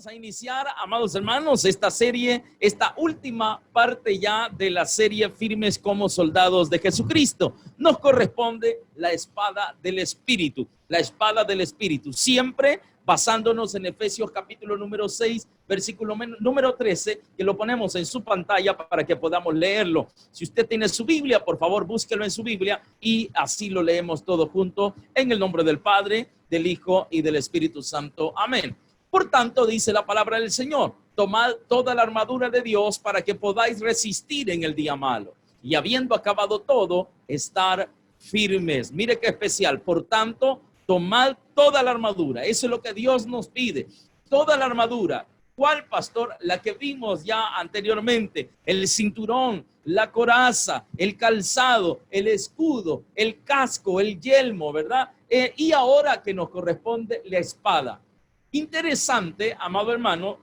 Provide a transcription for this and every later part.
Vamos a iniciar, amados hermanos, esta serie, esta última parte ya de la serie Firmes como Soldados de Jesucristo. Nos corresponde la espada del Espíritu, siempre basándonos en Efesios capítulo número 6, versículo número 13, que lo ponemos en su pantalla para que podamos leerlo. Si usted tiene su Biblia, por favor, búsquelo en su Biblia y así lo leemos todo junto en el nombre del Padre, del Hijo y del Espíritu Santo. Amén. Por tanto, dice la palabra del Señor, tomad toda la armadura de Dios para que podáis resistir en el día malo. Y habiendo acabado todo, estar firmes. Mire qué especial. Por tanto, tomad toda la armadura. Eso es lo que Dios nos pide. Toda la armadura. ¿Cuál, pastor? La que vimos ya anteriormente. El cinturón, la coraza, el calzado, el escudo, el casco, el yelmo, ¿verdad? Y ahora que nos corresponde la espada. Interesante, amado hermano,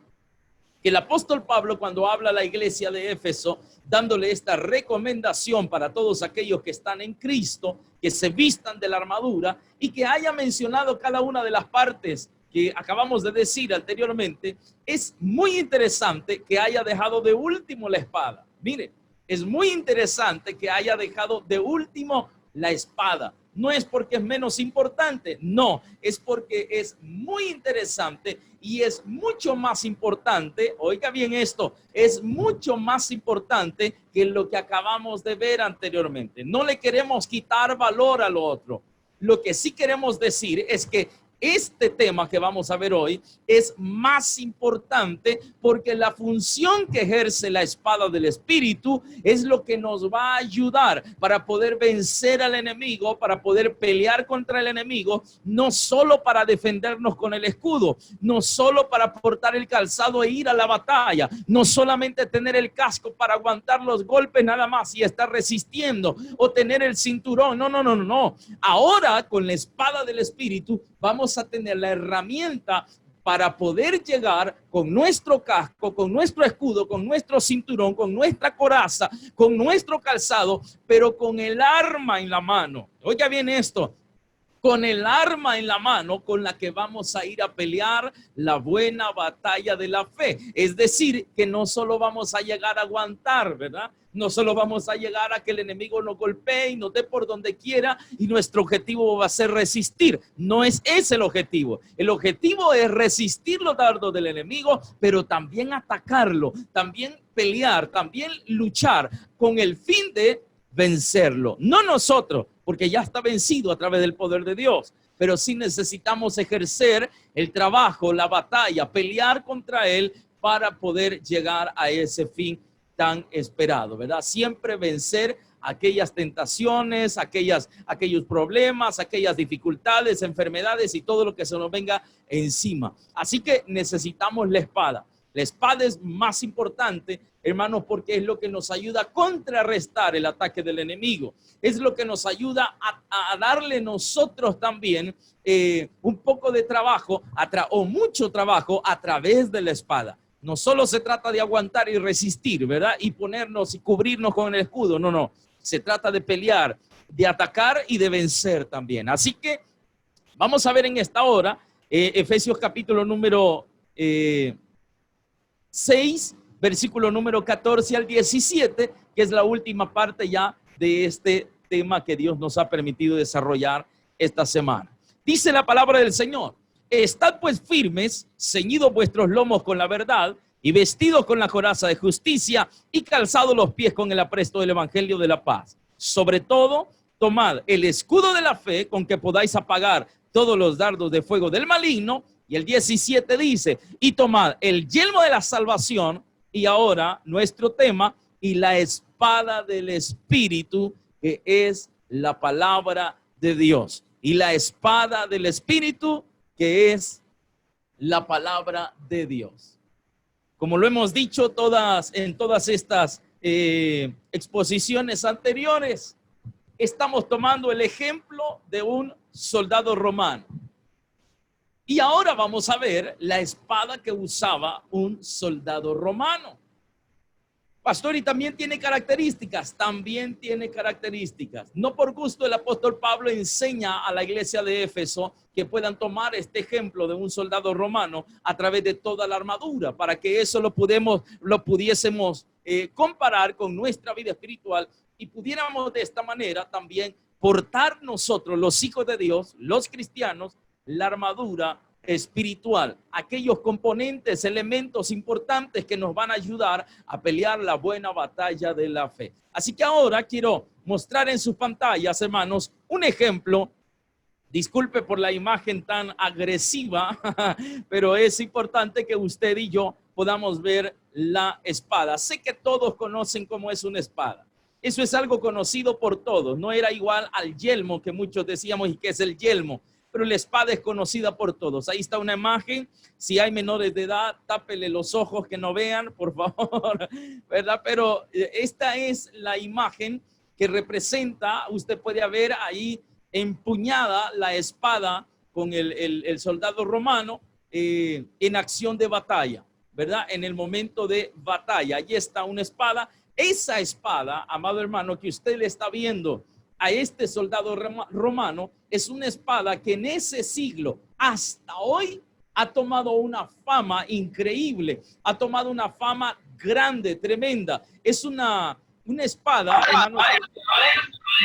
que el apóstol Pablo, cuando habla a la iglesia de Éfeso, dándole esta recomendación para todos aquellos que están en Cristo, que se vistan de la armadura y que haya mencionado cada una de las partes que acabamos de decir anteriormente, es muy interesante que haya dejado de último la espada. Mire, es muy interesante que haya dejado de último la espada. No es porque es menos importante, no, es porque es muy interesante y es mucho más importante, oiga bien esto, es mucho más importante que lo que acabamos de ver anteriormente. No le queremos quitar valor a lo otro. Lo que sí queremos decir es que este tema que vamos a ver hoy es más importante porque la función que ejerce la espada del Espíritu es lo que nos va a ayudar para poder vencer al enemigo, para poder pelear contra el enemigo, no solo para defendernos con el escudo, no solo para portar el calzado e ir a la batalla, no solamente tener el casco para aguantar los golpes nada más y estar resistiendo o tener el cinturón, no. Ahora con la espada del Espíritu vamos a tener la herramienta para poder llegar con nuestro casco, con nuestro escudo, con nuestro cinturón, con nuestra coraza, con nuestro calzado, pero con el arma en la mano. Oiga bien esto, con el arma en la mano con la que vamos a ir a pelear la buena batalla de la fe. Es decir, que no solo vamos a llegar a aguantar, ¿verdad? No solo vamos a llegar a que el enemigo nos golpee y nos dé por donde quiera y nuestro objetivo va a ser resistir. No es ese el objetivo. El objetivo es resistir los dardos del enemigo, pero también atacarlo, también pelear, también luchar con el fin de vencerlo. No nosotros, porque ya está vencido a través del poder de Dios, pero sí necesitamos ejercer el trabajo, la batalla, pelear contra él para poder llegar a ese fin tan esperado, ¿verdad? Siempre vencer aquellas tentaciones, aquellos problemas, aquellas dificultades, enfermedades y todo lo que se nos venga encima. Así que necesitamos la espada. La espada es más importante, hermanos, porque es lo que nos ayuda a contrarrestar el ataque del enemigo. Es lo que nos ayuda a darle nosotros también un poco de trabajo o mucho trabajo a través de la espada. No solo se trata de aguantar y resistir, ¿verdad? Y ponernos y cubrirnos con el escudo. No. Se trata de pelear, de atacar y de vencer también. Así que vamos a ver en esta hora Efesios capítulo número 6, versículo número 14 al 17, que es la última parte ya de este tema que Dios nos ha permitido desarrollar esta semana. Dice la palabra del Señor: estad pues firmes, ceñidos vuestros lomos con la verdad y vestidos con la coraza de justicia y calzados los pies con el apresto del evangelio de la paz. Sobre todo, tomad el escudo de la fe con que podáis apagar todos los dardos de fuego del maligno. Y el 17 dice: y tomad el yelmo de la salvación, y ahora nuestro tema, y la espada del Espíritu, que es la palabra de Dios. Y la espada del Espíritu, que es la palabra de Dios. Como lo hemos dicho en todas estas exposiciones anteriores, estamos tomando el ejemplo de un soldado romano. Y ahora vamos a ver la espada que usaba un soldado romano. Pastor, y también tiene características. También tiene características. No por gusto el apóstol Pablo enseña a la iglesia de Éfeso que puedan tomar este ejemplo de un soldado romano a través de toda la armadura, para que eso lo pudiésemos comparar con nuestra vida espiritual y pudiéramos de esta manera también portar nosotros, los hijos de Dios, los cristianos, la armadura espiritual, aquellos componentes, elementos importantes que nos van a ayudar a pelear la buena batalla de la fe. Así que ahora quiero mostrar en sus pantallas, hermanos, un ejemplo. Disculpe por la imagen tan agresiva, pero es importante que usted y yo podamos ver la espada. Sé que todos conocen cómo es una espada. Eso es algo conocido por todos. No era igual al yelmo que muchos decíamos, ¿y qué es el yelmo? Pero la espada es conocida por todos. Ahí está una imagen. Si hay menores de edad, tápele los ojos que no vean, por favor, ¿verdad? Pero esta es la imagen que representa, usted puede ver ahí empuñada la espada con el soldado romano en acción de batalla, ¿verdad? En el momento de batalla. Allí está una espada. Esa espada, amado hermano, que usted le está viendo a este soldado romano, es una espada que en ese siglo hasta hoy ha tomado una fama increíble, ha tomado una fama grande, tremenda. Es una espada, hermanos,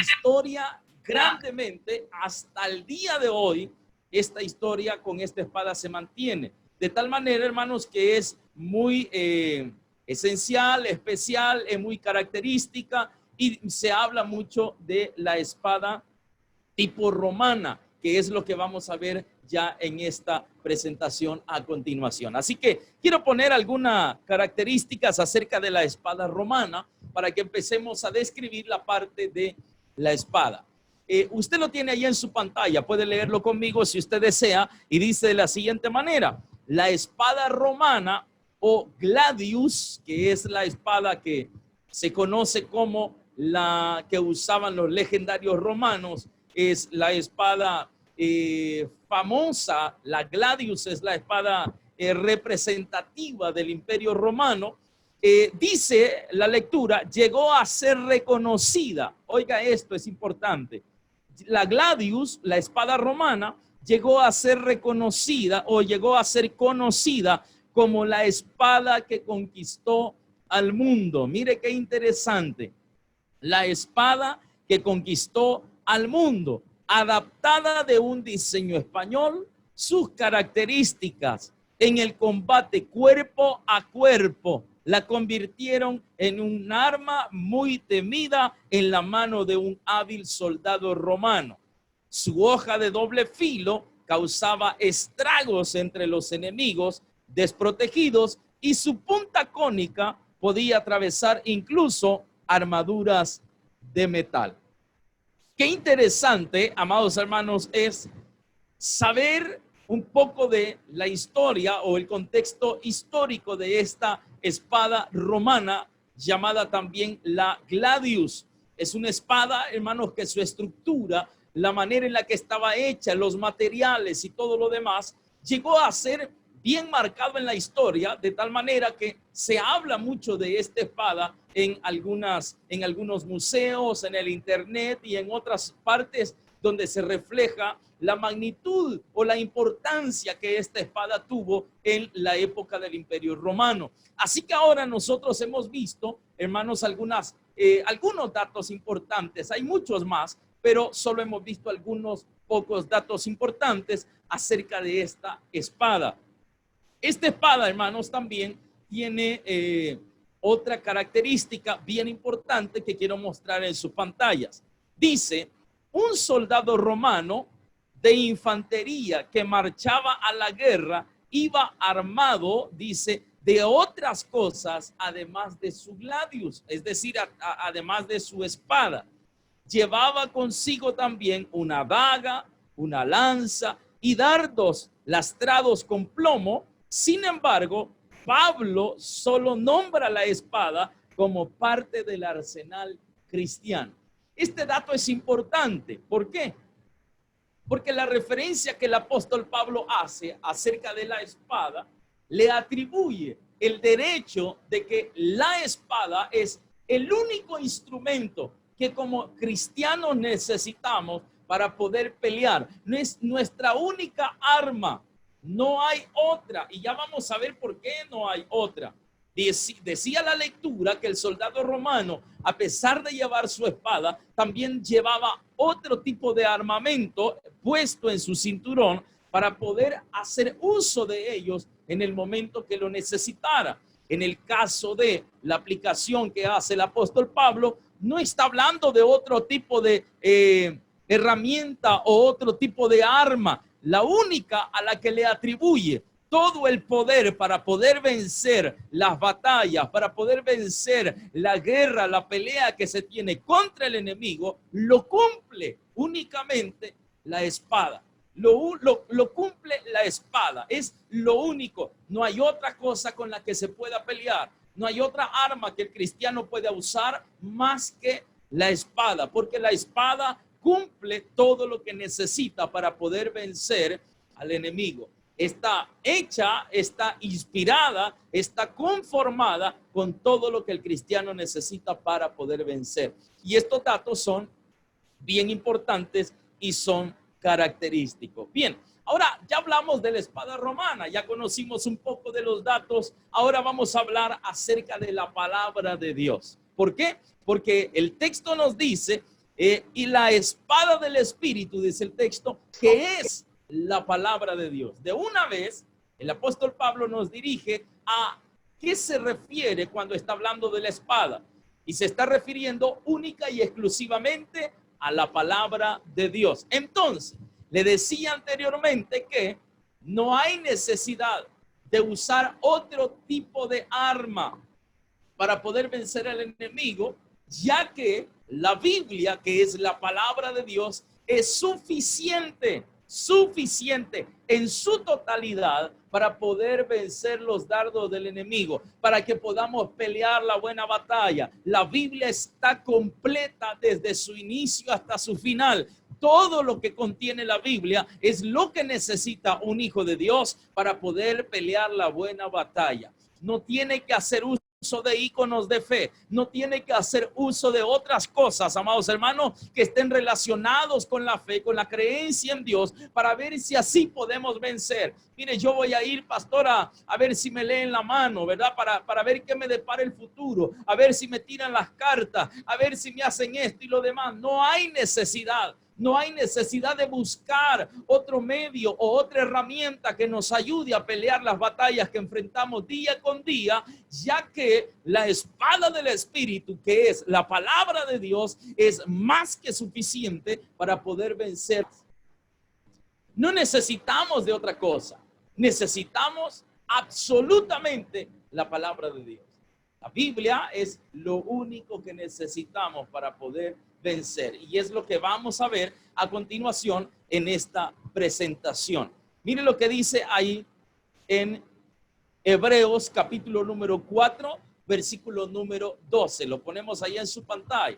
historia grandemente hasta el día de hoy. Esta historia con esta espada se mantiene de tal manera, hermanos, que es muy esencial, especial, es muy característica, y se habla mucho de la espada tipo romana, que es lo que vamos a ver ya en esta presentación a continuación. Así que quiero poner algunas características acerca de la espada romana para que empecemos a describir la parte de la espada. Usted lo tiene ahí en su pantalla, puede leerlo conmigo si usted desea, y dice de la siguiente manera: la espada romana o gladius, que es la espada que se conoce como la que usaban los legendarios romanos, es la espada famosa. La gladius es la espada representativa del Imperio Romano. Dice la lectura, llegó a ser reconocida. Oiga, esto es importante. La gladius, la espada romana, llegó a ser reconocida o llegó a ser conocida como la espada que conquistó al mundo. Mire qué interesante. La espada que conquistó al mundo, adaptada de un diseño español, sus características en el combate cuerpo a cuerpo la convirtieron en un arma muy temida en la mano de un hábil soldado romano. Su hoja de doble filo causaba estragos entre los enemigos desprotegidos y su punta cónica podía atravesar incluso armaduras de metal. Qué interesante, amados hermanos, es saber un poco de la historia o el contexto histórico de esta espada romana llamada también la gladius. Es una espada, hermanos, que su estructura, la manera en la que estaba hecha, los materiales y todo lo demás, llegó a ser bien marcado en la historia, de tal manera que se habla mucho de esta espada en algunos museos, en el internet y en otras partes donde se refleja la magnitud o la importancia que esta espada tuvo en la época del Imperio Romano. Así que ahora nosotros hemos visto, hermanos, algunos datos importantes. Hay muchos más, pero solo hemos visto algunos pocos datos importantes acerca de esta espada. Esta espada, hermanos, también tiene otra característica bien importante que quiero mostrar en sus pantallas. Dice, un soldado romano de infantería que marchaba a la guerra iba armado, dice, de otras cosas además de su gladius, es decir, además de su espada. Llevaba consigo también una daga, una lanza y dardos lastrados con plomo. Sin embargo, Pablo solo nombra la espada como parte del arsenal cristiano. Este dato es importante. ¿Por qué? Porque la referencia que el apóstol Pablo hace acerca de la espada le atribuye el derecho de que la espada es el único instrumento que como cristianos necesitamos para poder pelear. No es nuestra única arma, no hay otra. Y ya vamos a ver por qué no hay otra. Decía la lectura que el soldado romano, a pesar de llevar su espada, también llevaba otro tipo de armamento puesto en su cinturón para poder hacer uso de ellos en el momento que lo necesitara. En el caso de la aplicación que hace el apóstol Pablo, no está hablando de otro tipo de herramienta o otro tipo de arma. La única a la que le atribuye todo el poder para poder vencer las batallas, para poder vencer la guerra, la pelea que se tiene contra el enemigo, lo cumple únicamente la espada. Lo cumple la espada, es lo único. No hay otra cosa con la que se pueda pelear. No hay otra arma que el cristiano pueda usar más que la espada, porque la espada cumple todo lo que necesita para poder vencer al enemigo. Está hecha, está inspirada, está conformada con todo lo que el cristiano necesita para poder vencer. Y estos datos son bien importantes y son característicos. Bien, ahora ya hablamos de la espada romana, ya conocimos un poco de los datos, ahora vamos a hablar acerca de la palabra de Dios. ¿Por qué? Porque el texto nos dice, y la espada del Espíritu, dice el texto, que es la palabra de Dios. De una vez, el apóstol Pablo nos dirige a qué se refiere cuando está hablando de la espada. Y se está refiriendo única y exclusivamente a la palabra de Dios. Entonces, le decía anteriormente que no hay necesidad de usar otro tipo de arma para poder vencer al enemigo, ya que la Biblia, que es la palabra de Dios, es suficiente en su totalidad para poder vencer los dardos del enemigo, para que podamos pelear la buena batalla. La Biblia está completa desde su inicio hasta su final. Todo lo que contiene la Biblia es lo que necesita un hijo de Dios para poder pelear la buena batalla. No tiene que hacer uso de íconos de fe, no tiene que hacer uso de otras cosas, amados hermanos, que estén relacionados con la fe, con la creencia en Dios, para ver si así podemos vencer. Mire, yo voy a ir, pastora, a ver si me leen la mano, ¿verdad? Para ver qué me depara el futuro, a ver si me tiran las cartas, a ver si me hacen esto y lo demás. No hay necesidad. No hay necesidad de buscar otro medio o otra herramienta que nos ayude a pelear las batallas que enfrentamos día con día, ya que la espada del Espíritu, que es la palabra de Dios, es más que suficiente para poder vencer. No necesitamos de otra cosa. Necesitamos absolutamente la palabra de Dios. La Biblia es lo único que necesitamos para poder vencer. Y es lo que vamos a ver a continuación en esta presentación. Mire lo que dice ahí en Hebreos capítulo número 4, versículo número 12. Lo ponemos ahí en su pantalla.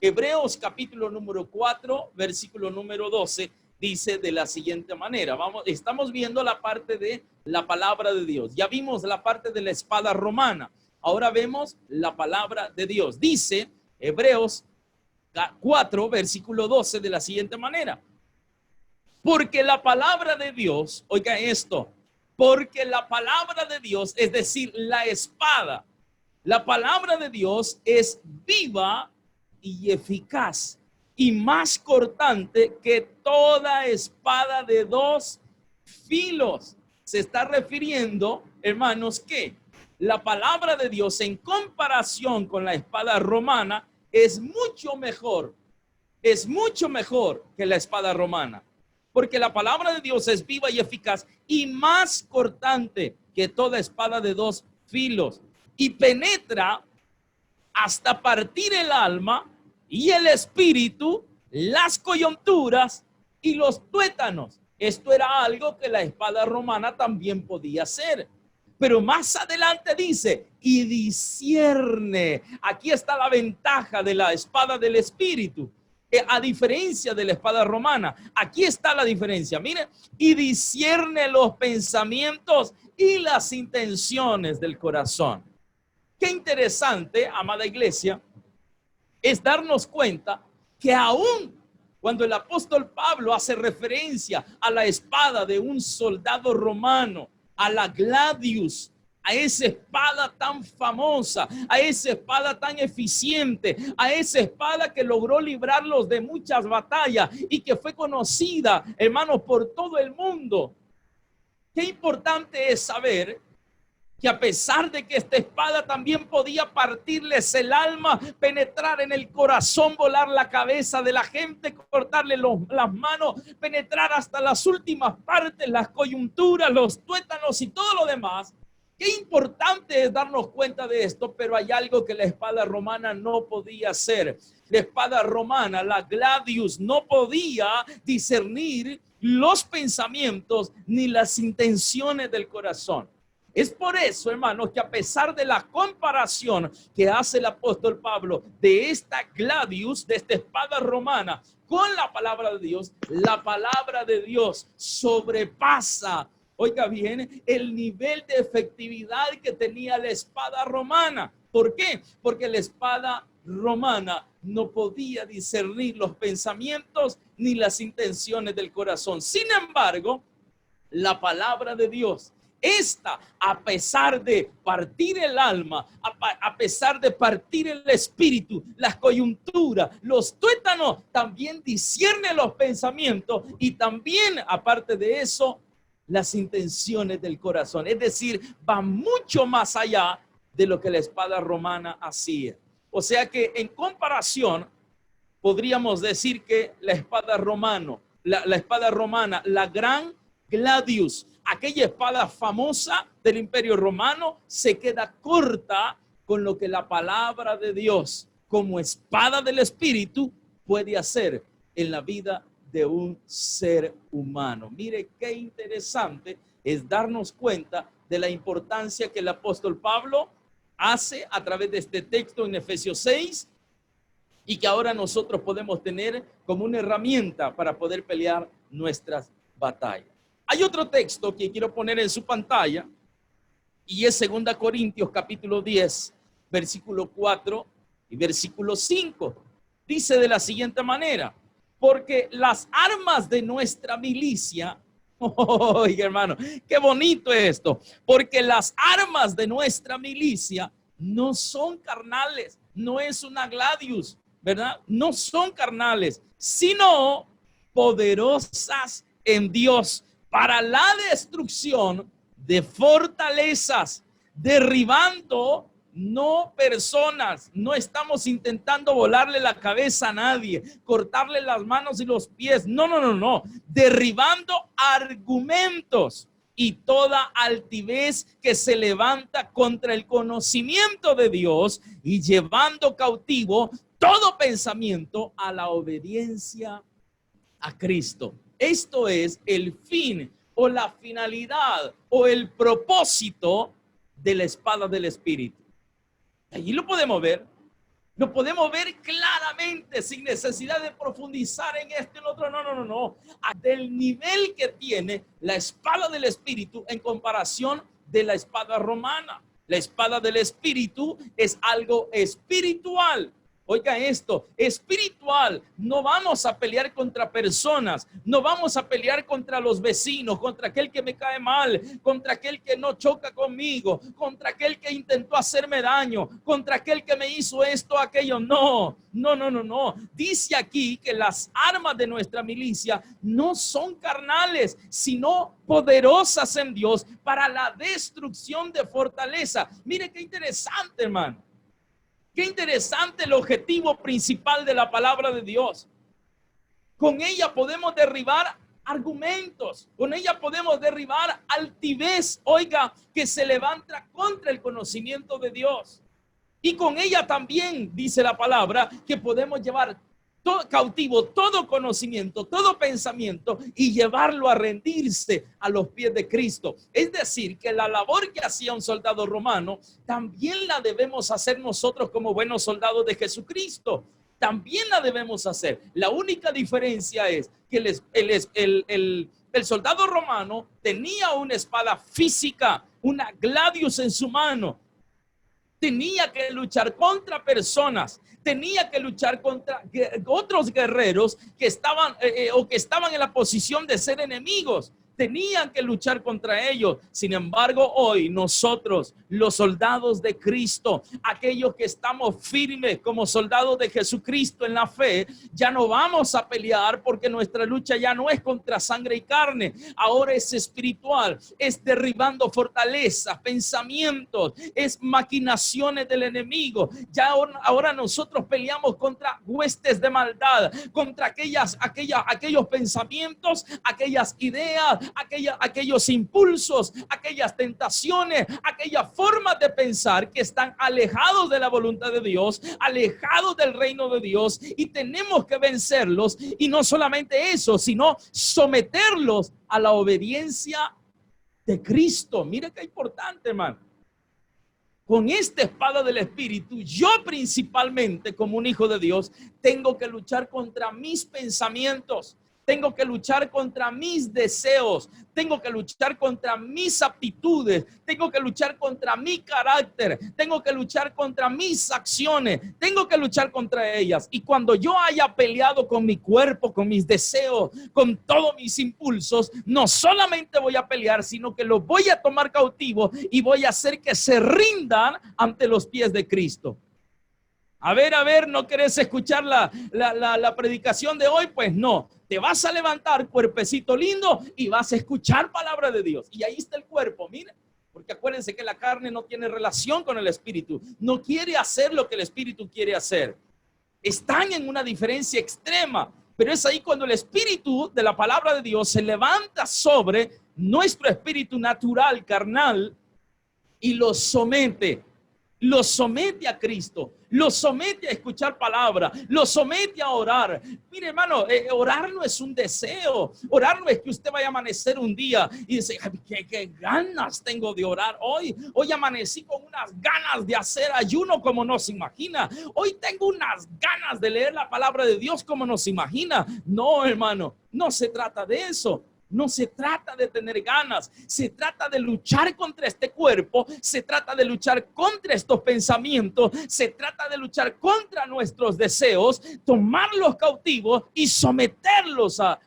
Hebreos capítulo número 4, versículo número 12. Dice de la siguiente manera. Estamos viendo la parte de la palabra de Dios. Ya vimos la parte de la espada romana. Ahora vemos la palabra de Dios. Dice Hebreos 4, versículo 12 de la siguiente manera. Porque la palabra de Dios, oiga esto, porque la palabra de Dios, es decir, la espada, la palabra de Dios es viva y eficaz y más cortante que toda espada de dos filos. Se está refiriendo, hermanos, que la palabra de Dios en comparación con la espada romana es mucho mejor que la espada romana, porque la palabra de Dios es viva y eficaz y más cortante que toda espada de dos filos y penetra hasta partir el alma y el espíritu, las coyunturas y los tuétanos. Esto era algo que la espada romana también podía hacer. Pero más adelante dice, y discierne. Aquí está la ventaja de la espada del espíritu, a diferencia de la espada romana. Aquí está la diferencia. Mire, y discierne los pensamientos y las intenciones del corazón. Qué interesante, amada iglesia, es darnos cuenta que aún cuando el apóstol Pablo hace referencia a la espada de un soldado romano, a la gladius, a esa espada tan famosa, a esa espada tan eficiente, a esa espada que logró librarlos de muchas batallas y que fue conocida, hermanos, por todo el mundo. Qué importante es saber que a pesar de que esta espada también podía partirles el alma, penetrar en el corazón, volar la cabeza de la gente, cortarle las manos, penetrar hasta las últimas partes, las coyunturas, los tuétanos y todo lo demás. Qué importante es darnos cuenta de esto, pero hay algo que la espada romana no podía hacer. La espada romana, la gladius, no podía discernir los pensamientos ni las intenciones del corazón. Es por eso, hermanos, que a pesar de la comparación que hace el apóstol Pablo de esta gladius, de esta espada romana, con la palabra de Dios sobrepasa, oiga bien, el nivel de efectividad que tenía la espada romana. ¿Por qué? Porque la espada romana no podía discernir los pensamientos ni las intenciones del corazón. Sin embargo, la palabra de Dios, esta, a pesar de partir el alma, a pesar de partir el espíritu, las coyunturas, los tuétanos, también discierne los pensamientos y también, aparte de eso, las intenciones del corazón. Es decir, va mucho más allá de lo que la espada romana hacía. O sea que en comparación, podríamos decir que la espada romana, la gran gladius, aquella espada famosa del Imperio Romano, se queda corta con lo que la palabra de Dios, como espada del Espíritu, puede hacer en la vida de un ser humano. Mire qué interesante es darnos cuenta de la importancia que el apóstol Pablo hace a través de este texto en Efesios 6 y que ahora nosotros podemos tener como una herramienta para poder pelear nuestras batallas. Hay otro texto que quiero poner en su pantalla y es 2 Corintios capítulo 10, versículo 4 y versículo 5. Dice de la siguiente manera: porque las armas de nuestra milicia, oiga hermano, qué bonito esto, porque las armas de nuestra milicia no son carnales, no es una gladius, ¿verdad? No son carnales, sino poderosas en Dios para la destrucción de fortalezas, derribando no personas. No estamos intentando volarle la cabeza a nadie, cortarle las manos y los pies. No. Derribando argumentos y toda altivez que se levanta contra el conocimiento de Dios y llevando cautivo todo pensamiento a la obediencia a Cristo. Esto es el fin o la finalidad o el propósito de la espada del Espíritu. Allí lo podemos ver claramente sin necesidad de profundizar en esto y en otro. No. Del nivel que tiene la espada del Espíritu en comparación de la espada romana. La espada del Espíritu es algo espiritual. Oiga esto, espiritual. No vamos a pelear contra personas, no vamos a pelear contra los vecinos, contra aquel que me cae mal, contra aquel que no choca conmigo, contra aquel que intentó hacerme daño, contra aquel que me hizo esto, aquello. No. Dice aquí que las armas de nuestra milicia no son carnales, sino poderosas en Dios para la destrucción de fortaleza. Mire qué interesante, hermano. Qué interesante el objetivo principal de la palabra de Dios. Con ella podemos derribar argumentos, con ella podemos derribar altivez, oiga, que se levanta contra el conocimiento de Dios. Y con ella también dice la palabra que podemos llevar cautivo todo conocimiento, todo pensamiento y llevarlo a rendirse a los pies de Cristo. Es decir, que la labor que hacía un soldado romano también la debemos hacer nosotros como buenos soldados de Jesucristo. También la debemos hacer. La única diferencia es que El soldado romano tenía una espada física, una gladius en su mano. Tenía que luchar contra personas, tenía que luchar contra otros guerreros que estaban en la posición de ser enemigos. Tenían que luchar contra ellos. Sin embargo, hoy nosotros, los soldados de Cristo, aquellos que estamos firmes como soldados de Jesucristo en la fe, ya no vamos a pelear, porque nuestra lucha ya no es contra sangre y carne. Ahora es espiritual, es derribando fortalezas, pensamientos, es maquinaciones del enemigo. Ya ahora nosotros peleamos contra huestes de maldad, contra aquellos pensamientos, aquellas ideas, aquellos impulsos, aquellas tentaciones, aquellas formas de pensar que están alejados de la voluntad de Dios, alejados del reino de Dios, y tenemos que vencerlos. Y no solamente eso, sino someterlos a la obediencia de Cristo. Mire qué importante, hermano. Con esta espada del Espíritu, yo principalmente como un hijo de Dios, tengo que luchar contra mis pensamientos. Tengo que luchar contra mis deseos, tengo que luchar contra mis aptitudes, tengo que luchar contra mi carácter, tengo que luchar contra mis acciones, tengo que luchar contra ellas. Y cuando yo haya peleado con mi cuerpo, con mis deseos, con todos mis impulsos, no solamente voy a pelear, sino que los voy a tomar cautivo y voy a hacer que se rindan ante los pies de Cristo. A ver, ¿no querés escuchar la predicación de hoy? Pues no, te vas a levantar, cuerpecito lindo, y vas a escuchar palabra de Dios. Y ahí está el cuerpo, mire, porque acuérdense que la carne no tiene relación con el espíritu, no quiere hacer lo que el espíritu quiere hacer. Están en una diferencia extrema, pero es ahí cuando el espíritu de la palabra de Dios se levanta sobre nuestro espíritu natural, carnal, y lo somete a Cristo, lo somete a escuchar palabra, lo somete a orar. Mire, hermano, orar no es un deseo, orar no es que usted vaya a amanecer un día y dice, ¿qué ganas tengo de orar hoy? Hoy amanecí con unas ganas de hacer ayuno como no se imagina, hoy tengo unas ganas de leer la palabra de Dios como no se imagina. No, hermano, no se trata de eso. No se trata de tener ganas, se trata de luchar contra este cuerpo, se trata de luchar contra estos pensamientos, se trata de luchar contra nuestros deseos, tomarlos cautivos y someterlos a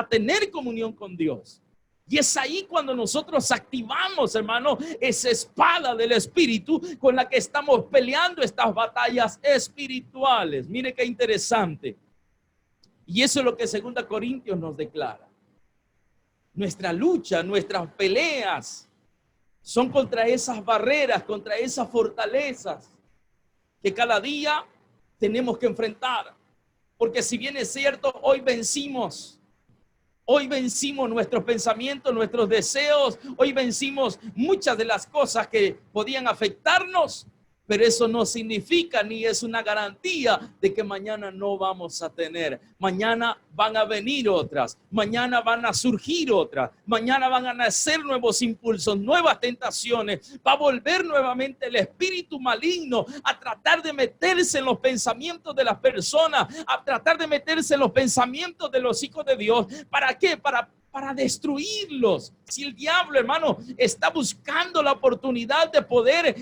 tener comunión con Dios. Y es ahí cuando nosotros activamos, hermano, esa espada del Espíritu con la que estamos peleando estas batallas espirituales. Mire qué interesante. Y eso es lo que 2 Corintios nos declara. Nuestra lucha, nuestras peleas son contra esas barreras, contra esas fortalezas que cada día tenemos que enfrentar. Porque si bien es cierto, hoy vencimos nuestros pensamientos, nuestros deseos, hoy vencimos muchas de las cosas que podían afectarnos, pero eso no significa ni es una garantía de que mañana no vamos a tener. Mañana van a venir otras, mañana van a surgir otras, mañana van a nacer nuevos impulsos, nuevas tentaciones. Va a volver nuevamente el espíritu maligno a tratar de meterse en los pensamientos de las personas, a tratar de meterse en los pensamientos de los hijos de Dios. ¿Para qué? Para destruirlos. Si el diablo, hermano, está buscando la oportunidad de poder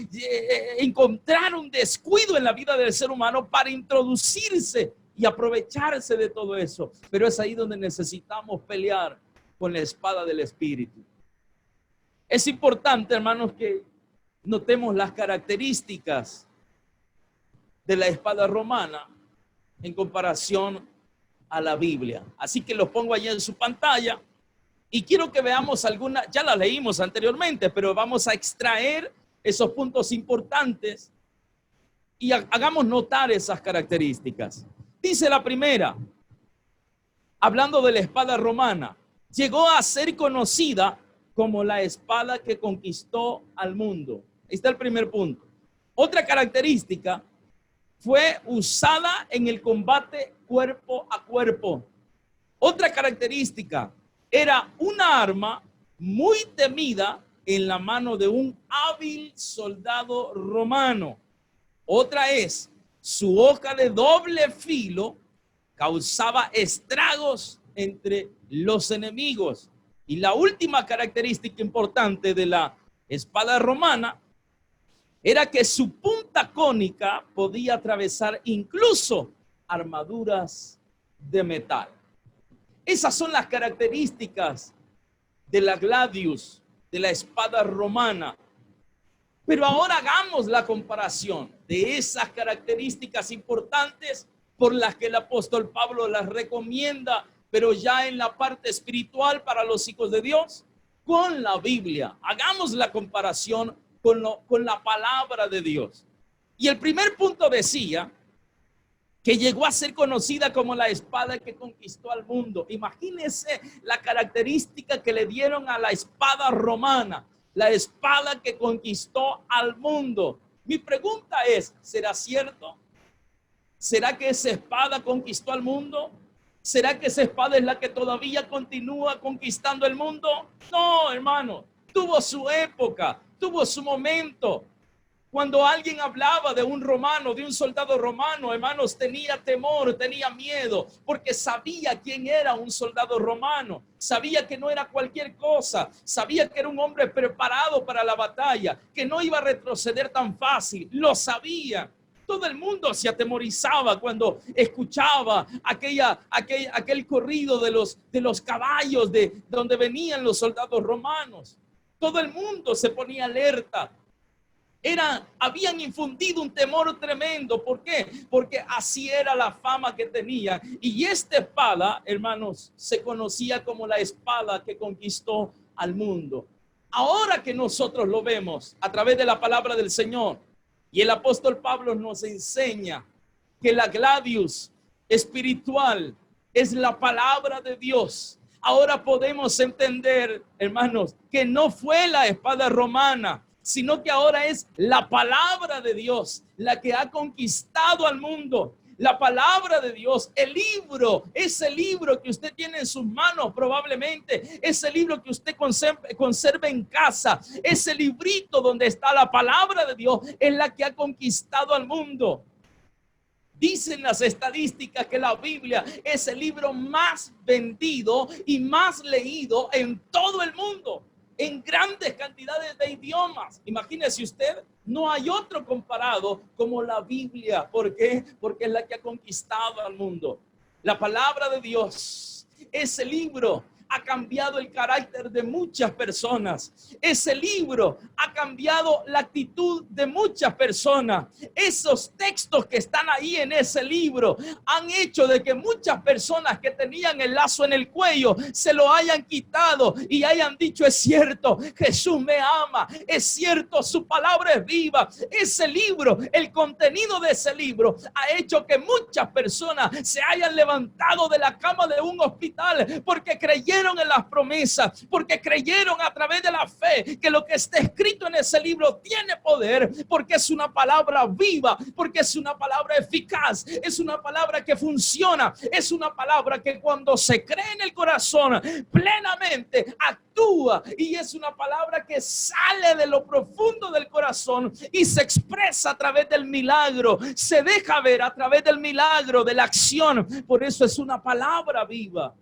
encontrar un descuido en la vida del ser humano para introducirse y aprovecharse de todo eso, pero es ahí donde necesitamos pelear con la espada del Espíritu. Es importante, hermanos, que notemos las características de la espada romana en comparación a la Biblia. Así que los pongo allá en su pantalla. Y quiero que veamos algunas, ya las leímos anteriormente, pero vamos a extraer esos puntos importantes y hagamos notar esas características. Dice la primera, hablando de la espada romana, llegó a ser conocida como la espada que conquistó al mundo. Ahí está el primer punto. Otra característica, fue usada en el combate cuerpo a cuerpo. Otra característica, era una arma muy temida en la mano de un hábil soldado romano. Otra es, su hoja de doble filo causaba estragos entre los enemigos. Y la última característica importante de la espada romana era que su punta cónica podía atravesar incluso armaduras de metal. Esas son las características de la gladius, de la espada romana. Pero ahora hagamos la comparación de esas características importantes por las que el apóstol Pablo las recomienda, pero ya en la parte espiritual para los hijos de Dios, con la Biblia. Hagamos la comparación con la palabra de Dios. Y el primer punto decía que llegó a ser conocida como la espada que conquistó al mundo. Imagínense la característica que le dieron a la espada romana, la espada que conquistó al mundo. Mi pregunta es, ¿será cierto? ¿Será que esa espada conquistó al mundo? ¿Será que esa espada es la que todavía continúa conquistando el mundo? No, hermano, tuvo su época, tuvo su momento. Cuando alguien hablaba de un romano, de un soldado romano, hermanos, tenía temor, tenía miedo, porque sabía quién era un soldado romano, sabía que no era cualquier cosa, sabía que era un hombre preparado para la batalla, que no iba a retroceder tan fácil, lo sabía. Todo el mundo se atemorizaba cuando escuchaba aquel corrido de los caballos de donde venían los soldados romanos. Todo el mundo se ponía alerta. Habían infundido un temor tremendo. ¿Por qué? Porque así era la fama que tenía. Y esta espada, hermanos, se conocía como la espada que conquistó al mundo. Ahora que nosotros lo vemos a través de la palabra del Señor, y el apóstol Pablo nos enseña que la gladius espiritual es la palabra de Dios. Ahora podemos entender, hermanos, que no fue la espada romana, sino que ahora es la palabra de Dios la que ha conquistado al mundo. La palabra de Dios, el libro, ese libro que usted tiene en sus manos probablemente, ese libro que usted conserva en casa, ese librito donde está la palabra de Dios, es la que ha conquistado al mundo. Dicen las estadísticas que la Biblia es el libro más vendido y más leído en todo el mundo, en grandes cantidades de idiomas. Imagínese usted, no hay otro comparado como la Biblia. ¿Por qué? Porque es la que ha conquistado al mundo. La palabra de Dios, ese libro ha cambiado el carácter de muchas personas. Ese libro ha cambiado la actitud de muchas personas. Esos textos que están ahí en ese libro han hecho de que muchas personas que tenían el lazo en el cuello se lo hayan quitado y hayan dicho: es cierto, Jesús me ama, es cierto, su palabra es viva. Ese libro, el contenido de ese libro ha hecho que muchas personas se hayan levantado de la cama de un hospital porque creyeron en las promesas, porque creyeron a través de la fe que lo que está escrito en ese libro tiene poder, porque es una palabra viva, porque es una palabra eficaz, es una palabra que funciona, es una palabra que cuando se cree en el corazón plenamente actúa, y es una palabra que sale de lo profundo del corazón y se expresa a través del milagro, se deja ver a través del milagro, de la acción. Por eso es una palabra viva.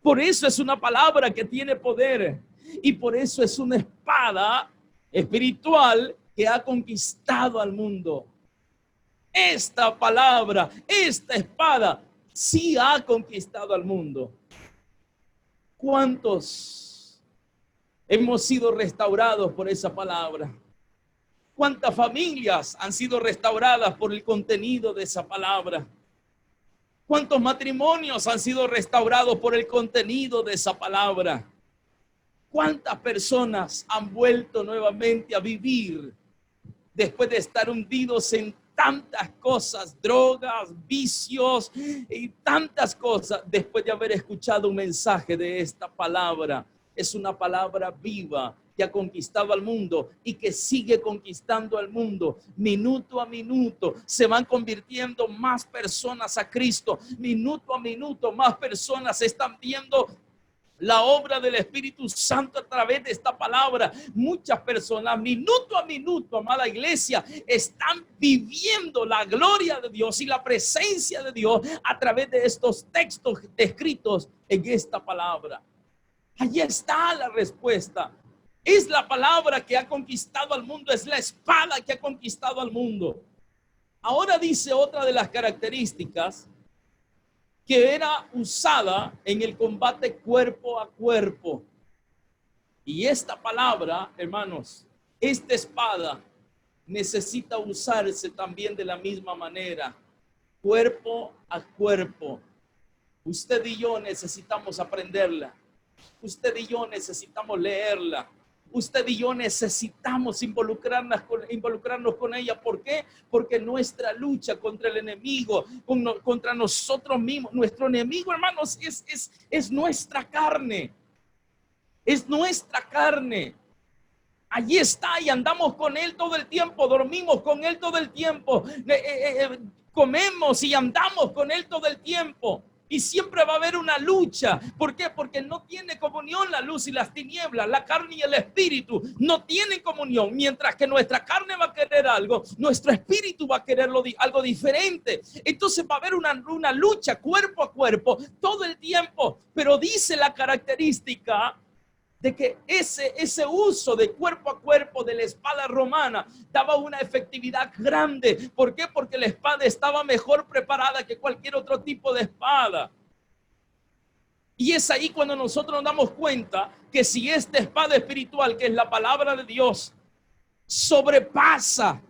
Por eso es una palabra que tiene poder, y por eso es una espada espiritual que ha conquistado al mundo. Esta palabra, esta espada, sí ha conquistado al mundo. ¿Cuántos hemos sido restaurados por esa palabra? ¿Cuántas familias han sido restauradas por el contenido de esa palabra? ¿Cuántos matrimonios han sido restaurados por el contenido de esa palabra? ¿Cuántas personas han vuelto nuevamente a vivir después de estar hundidos en tantas cosas, drogas, vicios y tantas cosas, después de haber escuchado un mensaje de esta palabra? Es una palabra viva que ha conquistado al mundo y que sigue conquistando al mundo. Minuto a minuto se van convirtiendo más personas a Cristo. Minuto a minuto más personas están viendo la obra del Espíritu Santo a través de esta palabra. Muchas personas, minuto a minuto, amada iglesia, están viviendo la gloria de Dios y la presencia de Dios a través de estos textos escritos en esta palabra. Allí está la respuesta. Es la palabra que ha conquistado al mundo, es la espada que ha conquistado al mundo. Ahora dice otra de las características, que era usada en el combate cuerpo a cuerpo. Y esta palabra, hermanos, esta espada necesita usarse también de la misma manera, cuerpo a cuerpo. Usted y yo necesitamos aprenderla. Usted y yo necesitamos leerla. Usted y yo necesitamos involucrarnos con ella. ¿Por qué? Porque nuestra lucha contra el enemigo, contra nosotros mismos, nuestro enemigo, hermanos, es nuestra carne. Es nuestra carne. Allí está y andamos con él todo el tiempo, dormimos con él todo el tiempo, comemos y andamos con él todo el tiempo. Y siempre va a haber una lucha. ¿Por qué? Porque no tiene comunión la luz y las tinieblas. La carne y el espíritu no tienen comunión. Mientras que nuestra carne va a querer algo, nuestro espíritu va a querer algo diferente. Entonces va a haber una lucha cuerpo a cuerpo todo el tiempo. Pero dice la característica de que ese uso de cuerpo a cuerpo de la espada romana daba una efectividad grande. ¿Por qué? Porque la espada estaba mejor preparada que cualquier otro tipo de espada. Y es ahí cuando nosotros nos damos cuenta que si esta espada espiritual, que es la palabra de Dios, sobrepasa,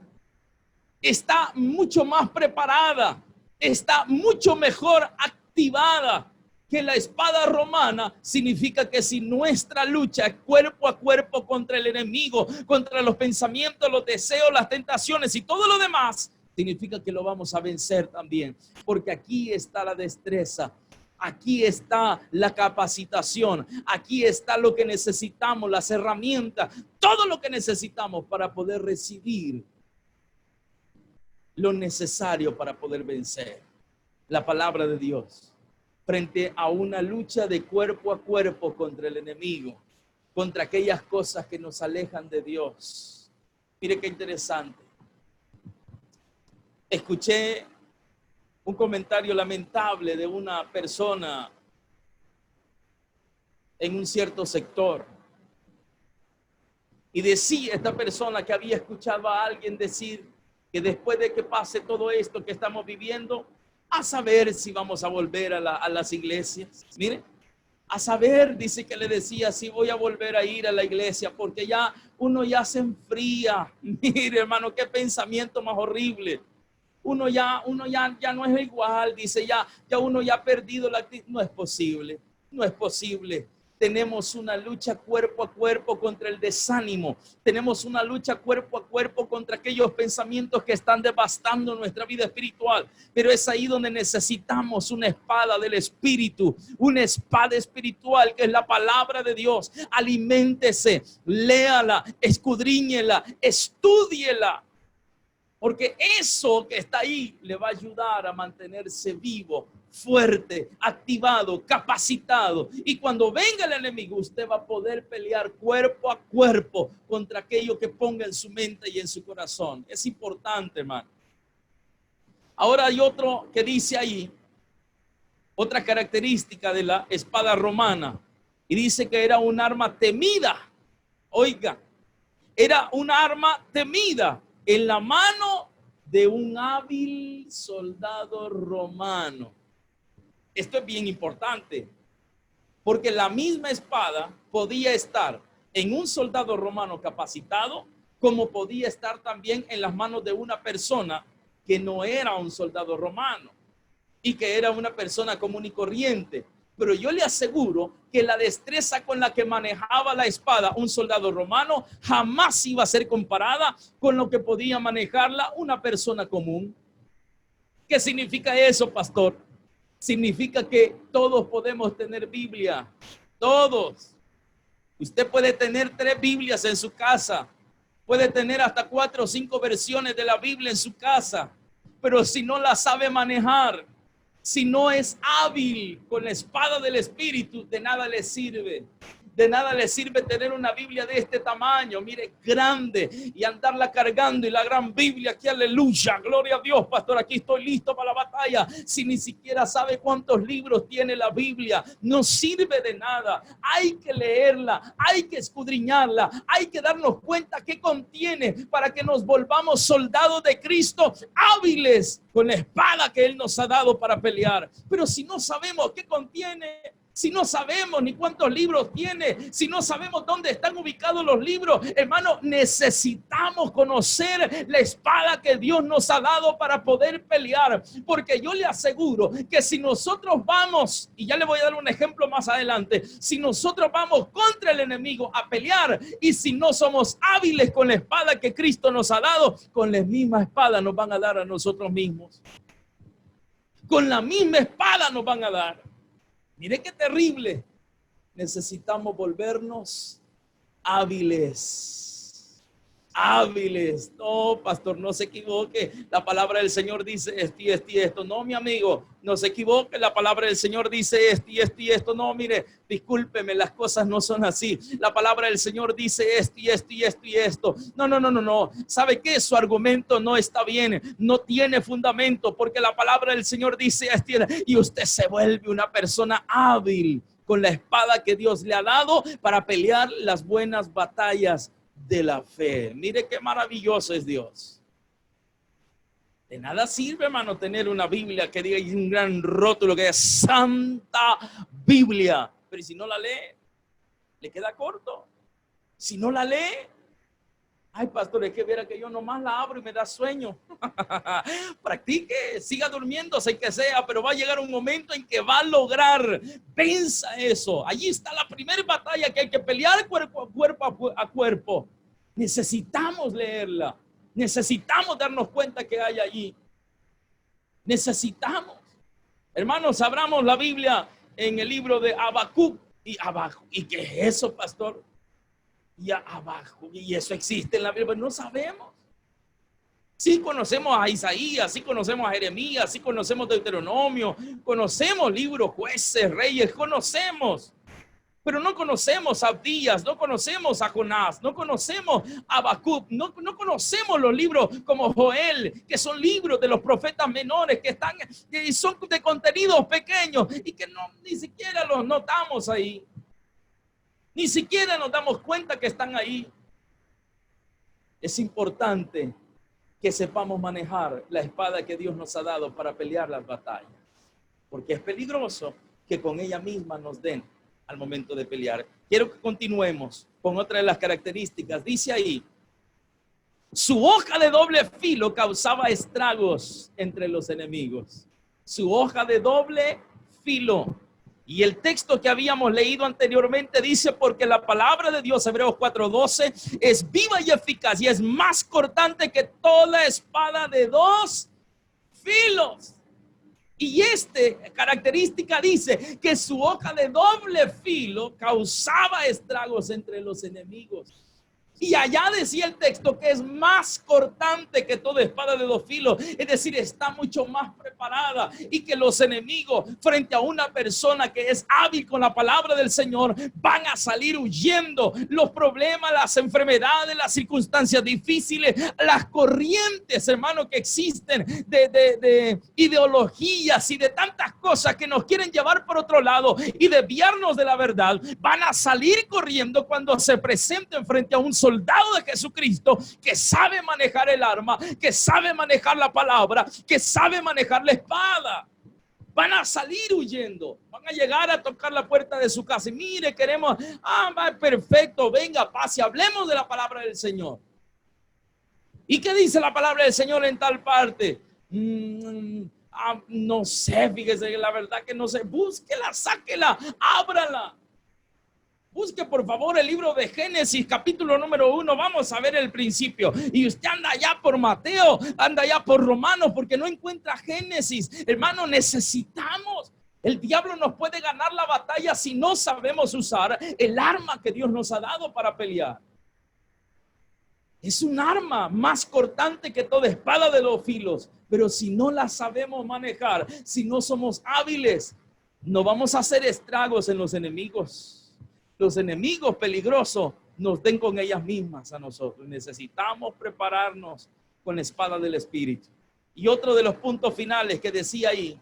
está mucho más preparada, está mucho mejor activada que la espada romana, significa que si nuestra lucha es cuerpo a cuerpo contra el enemigo, contra los pensamientos, los deseos, las tentaciones y todo lo demás, significa que lo vamos a vencer también, porque aquí está la destreza, aquí está la capacitación, aquí está lo que necesitamos, las herramientas, todo lo que necesitamos para poder recibir lo necesario para poder vencer. La palabra de Dios frente a una lucha de cuerpo a cuerpo contra el enemigo, contra aquellas cosas que nos alejan de Dios. Mire qué interesante. Escuché un comentario lamentable de una persona en un cierto sector. Y decía esta persona que había escuchado a alguien decir que después de que pase todo esto que estamos viviendo, a saber si vamos a volver a las iglesias. Mire, a saber, dice que le decía, si voy a volver a ir a la iglesia, porque ya uno ya se enfría. Mire, hermano, qué pensamiento más horrible. Uno ya no es igual, dice, ya uno ya ha perdido la actitud. No es posible, no es posible. Tenemos una lucha cuerpo a cuerpo contra el desánimo. Tenemos una lucha cuerpo a cuerpo contra aquellos pensamientos que están devastando nuestra vida espiritual. Pero es ahí donde necesitamos una espada del espíritu, una espada espiritual que es la palabra de Dios. Aliméntese, léala, escudriñela, estúdiela. Porque eso que está ahí le va a ayudar a mantenerse vivo, fuerte, activado, capacitado. Y cuando venga el enemigo, usted va a poder pelear cuerpo a cuerpo contra aquello que ponga en su mente y en su corazón. Es importante, hermano. Ahora hay otro que dice ahí, otra característica de la espada romana. Y dice que era un arma temida. Oiga, era un arma temida en la mano de un hábil soldado romano. Esto es bien importante, porque la misma espada podía estar en un soldado romano capacitado, como podía estar también en las manos de una persona que no era un soldado romano y que era una persona común y corriente. Pero yo le aseguro que la destreza con la que manejaba la espada un soldado romano jamás iba a ser comparada con lo que podía manejarla una persona común. ¿Qué significa eso, pastor? Significa que todos podemos tener Biblia. Todos. Usted puede tener 3 Biblias en su casa. Puede tener hasta 4 o 5 versiones de la Biblia en su casa. Pero si no la sabe manejar, si no es hábil con la espada del Espíritu, de nada le sirve. De nada le sirve tener una Biblia de este tamaño, mire, grande, y andarla cargando, y la gran Biblia aquí, aleluya, gloria a Dios, pastor, aquí estoy listo para la batalla. Si ni siquiera sabe cuántos libros tiene la Biblia, no sirve de nada. Hay que leerla, hay que escudriñarla, hay que darnos cuenta qué contiene para que nos volvamos soldados de Cristo, hábiles con la espada que Él nos ha dado para pelear. Pero si no sabemos qué contiene, si no sabemos ni cuántos libros tiene, si no sabemos dónde están ubicados los libros, hermano, necesitamos conocer la espada que Dios nos ha dado para poder pelear. Porque yo le aseguro que si nosotros vamos, y ya le voy a dar un ejemplo más adelante, si nosotros vamos contra el enemigo a pelear y si no somos hábiles con la espada que Cristo nos ha dado, con la misma espada nos van a dar a nosotros mismos. Con la misma espada nos van a dar. Mire qué terrible. Necesitamos volvernos hábiles. Hábiles. No, pastor, no se equivoque. La palabra del Señor dice esto y esto y esto. No, mi amigo, no se equivoque. La palabra del Señor dice esto y esto y esto. No, mire, discúlpeme, las cosas no son así. La palabra del Señor dice esto y esto y esto y esto. No. ¿Sabe qué? Su argumento no está bien. No tiene fundamento porque la palabra del Señor dice esto y usted se vuelve una persona hábil con la espada que Dios le ha dado para pelear las buenas batallas de la fe. Mire qué maravilloso es Dios. De nada sirve, hermano, tener una Biblia que diga un gran rótulo que es Santa Biblia, pero si no la lee, le queda corto. Si no la lee, ay, pastor, es que viera que yo nomás la abro y me da sueño. Practique, siga durmiendo, sé que sea, pero va a llegar un momento en que va a lograr. Pensa eso. Allí está la primera batalla que hay que pelear cuerpo a cuerpo. Necesitamos leerla. Necesitamos darnos cuenta que hay allí. Necesitamos. Hermanos, abramos la Biblia en el libro de Habacuc. ¿Y qué es eso, pastor? Y abajo, y eso existe en la Biblia, pero no sabemos. Sí conocemos a Isaías, sí conocemos a Jeremías, sí conocemos Deuteronomio, conocemos libros, Jueces, Reyes, conocemos, pero no conocemos a Abdías, no conocemos a Jonás, no conocemos a Habacuc, no conocemos los libros como Joel, que son libros de los profetas menores que son de contenidos pequeños y que ni siquiera los notamos ahí. Ni siquiera nos damos cuenta que están ahí. Es importante que sepamos manejar la espada que Dios nos ha dado para pelear las batallas. Porque es peligroso que con ella misma nos den al momento de pelear. Quiero que continuemos con otra de las características. Dice ahí, su hoja de doble filo causaba estragos entre los enemigos. Su hoja de doble filo. Y el texto que habíamos leído anteriormente dice, porque la palabra de Dios, Hebreos 4:12, es viva y eficaz y es más cortante que toda espada de dos filos. Y esta característica dice que su hoja de doble filo causaba estragos entre los enemigos. Y allá decía el texto que es más cortante que toda espada de dos filos, es decir, está mucho más preparada, y que los enemigos frente a una persona que es hábil con la palabra del Señor van a salir huyendo. Los problemas, las enfermedades, las circunstancias difíciles, las corrientes, hermano, que existen de ideologías y de tantas cosas que nos quieren llevar por otro lado y desviarnos de la verdad, van a salir corriendo cuando se presenten frente a un soldado de Jesucristo que sabe manejar el arma, que sabe manejar la palabra, que sabe manejar la espada. Van a salir huyendo, van a llegar a tocar la puerta de su casa y mire, queremos, perfecto, venga, pase, hablemos de la palabra del Señor. ¿Y qué dice la palabra del Señor en tal parte? No sé, fíjese, la verdad que no sé. Búsquela, sáquela, ábrala. Busque por favor el libro de Génesis, capítulo número 1. Vamos a ver el principio. Y usted anda allá por Mateo, anda allá por Romanos, porque no encuentra Génesis. Hermano, necesitamos. El diablo nos puede ganar la batalla si no sabemos usar el arma que Dios nos ha dado para pelear. Es un arma más cortante que toda espada de dos filos. Pero si no la sabemos manejar, si no somos hábiles, no vamos a hacer estragos en los enemigos. Los enemigos peligrosos nos den con ellas mismas a nosotros. Necesitamos prepararnos con la espada del Espíritu. Y otro de los puntos finales que decía ahí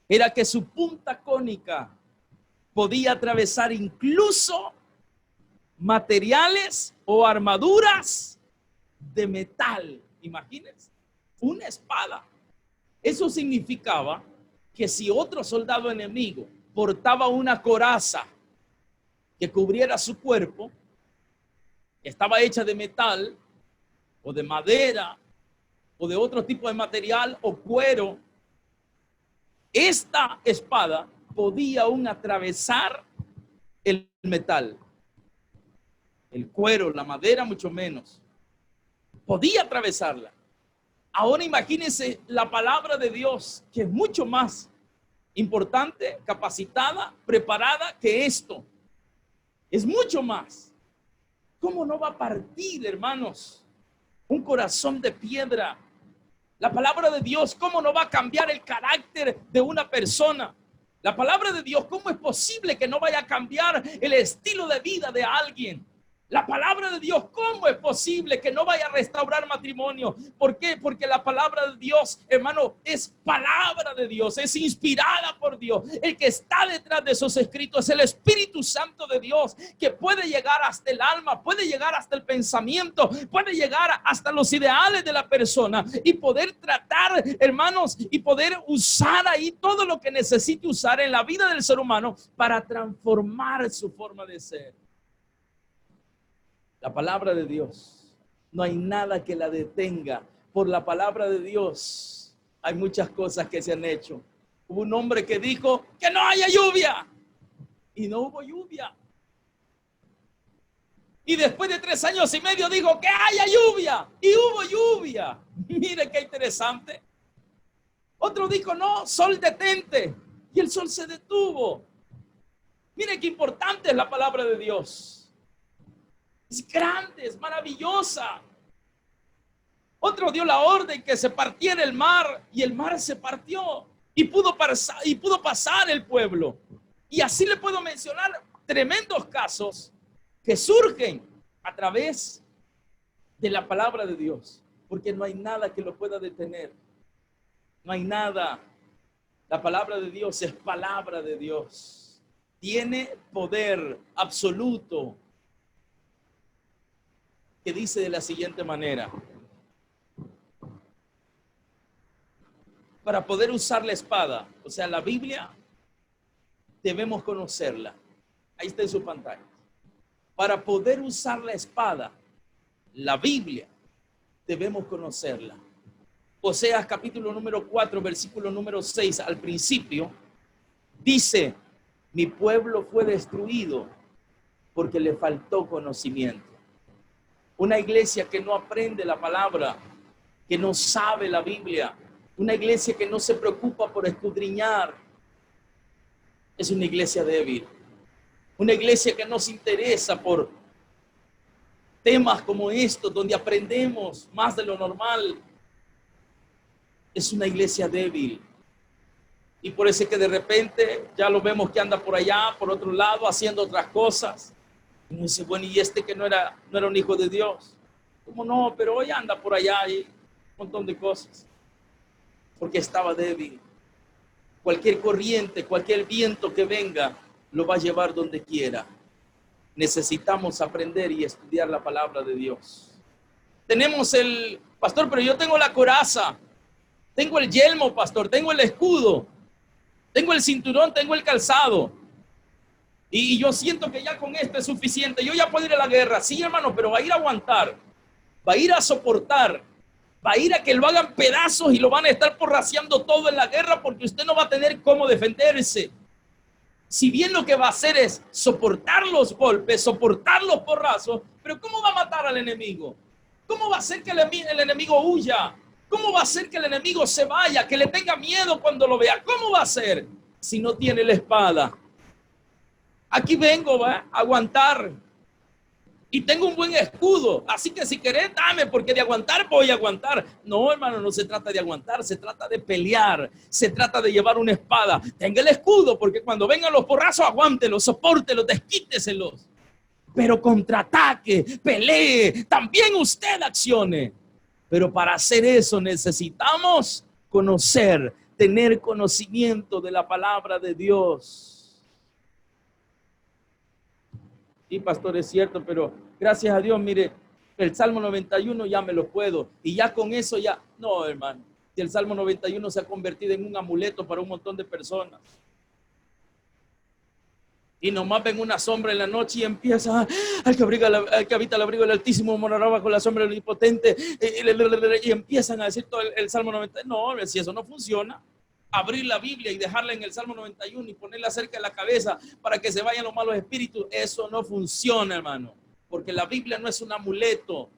era que su punta cónica podía atravesar incluso materiales o armaduras de metal. Imagínense, una espada. Eso significaba que si otro soldado enemigo portaba una coraza que cubriera su cuerpo, estaba hecha de metal o de madera o de otro tipo de material o cuero, esta espada podía aún atravesar el metal. El cuero, la madera, mucho menos. Podía atravesarla. Ahora imagínense la palabra de Dios, que es mucho más importante, capacitada, preparada que esto. Es mucho más. ¿Cómo no va a partir, hermanos, un corazón de piedra? La palabra de Dios, ¿cómo no va a cambiar el carácter de una persona? La palabra de Dios, ¿cómo es posible que no vaya a cambiar el estilo de vida de alguien? La palabra de Dios, ¿cómo es posible que no vaya a restaurar matrimonio? ¿Por qué? Porque la palabra de Dios, hermano, es palabra de Dios, es inspirada por Dios. El que está detrás de esos escritos es el Espíritu Santo de Dios, que puede llegar hasta el alma, puede llegar hasta el pensamiento, puede llegar hasta los ideales de la persona y poder tratar, hermanos, y poder usar ahí todo lo que necesite usar en la vida del ser humano para transformar su forma de ser. La palabra de Dios, no hay nada que la detenga. Por la palabra de Dios hay muchas cosas que se han hecho. Hubo un hombre que dijo que no haya lluvia y no hubo lluvia. Y después de 3 años y medio dijo que haya lluvia y hubo lluvia. Mire qué interesante. Otro dijo no, sol detente y el sol se detuvo. Mire qué importante es la palabra de Dios. Es grande, es maravillosa. Otro dio la orden que se partiera el mar y el mar se partió y pudo pasar el pueblo. Y así le puedo mencionar tremendos casos que surgen a través de la palabra de Dios, porque no hay nada que lo pueda detener. No hay nada. La palabra de Dios es palabra de Dios. Tiene poder absoluto. Que dice de la siguiente manera: para poder usar la espada, o sea, la Biblia, debemos conocerla. Ahí está en su pantalla. Para poder usar la espada, la Biblia, debemos conocerla. Oseas capítulo número 4, versículo número 6, al principio, dice: mi pueblo fue destruido porque le faltó conocimiento. Una iglesia que no aprende la palabra, que no sabe la Biblia, una iglesia que no se preocupa por escudriñar, es una iglesia débil. Una iglesia que no se interesa por temas como estos, donde aprendemos más de lo normal, es una iglesia débil. Y por eso es que de repente ya lo vemos que anda por allá, por otro lado, haciendo otras cosas. Y uno dice, bueno, ¿y este que no era un hijo de Dios? ¿Cómo no? Pero hoy anda por allá y un montón de cosas. Porque estaba débil. Cualquier corriente, cualquier viento que venga, lo va a llevar donde quiera. Necesitamos aprender y estudiar la palabra de Dios. Tenemos el, pastor, pero yo tengo la coraza, tengo el yelmo, pastor, tengo el escudo, tengo el cinturón, tengo el calzado. Y yo siento que ya con esto es suficiente. Yo ya puedo ir a la guerra. Sí, hermano, pero va a ir a aguantar. Va a ir a soportar. Va a ir a que lo hagan pedazos y lo van a estar porraciando todo en la guerra porque usted no va a tener cómo defenderse. Si bien lo que va a hacer es soportar los golpes, soportar los porrazos, pero ¿cómo va a matar al enemigo? ¿Cómo va a hacer que el enemigo huya? ¿Cómo va a hacer que el enemigo se vaya, que le tenga miedo cuando lo vea? ¿Cómo va a ser si no tiene la espada? Aquí vengo, ¿va? A aguantar. Y tengo un buen escudo, así que si querés, dame, porque de aguantar voy a aguantar. No, hermano, no se trata de aguantar, se trata de pelear, se trata de llevar una espada. Tenga el escudo, porque cuando vengan los porrazos, aguántelos, sopórtelos, desquíteselos. Pero contraataque, pelee, también usted accione. Pero para hacer eso necesitamos conocer, tener conocimiento de la palabra de Dios. Sí, pastor, es cierto, pero gracias a Dios, mire, el Salmo 91 ya me lo puedo. Y ya con eso ya, no, hermano. Y el Salmo 91 se ha convertido en un amuleto para un montón de personas. Y nomás ven una sombra en la noche y empieza, al que habita el abrigo del Altísimo morará bajo la sombra del Omnipotente. Y empiezan a decir todo el Salmo 90. No, si eso no funciona, abrir la Biblia y dejarla en el Salmo 91 y ponerla cerca de la cabeza para que se vayan los malos espíritus, eso no funciona, hermano. Porque la Biblia no es un amuleto.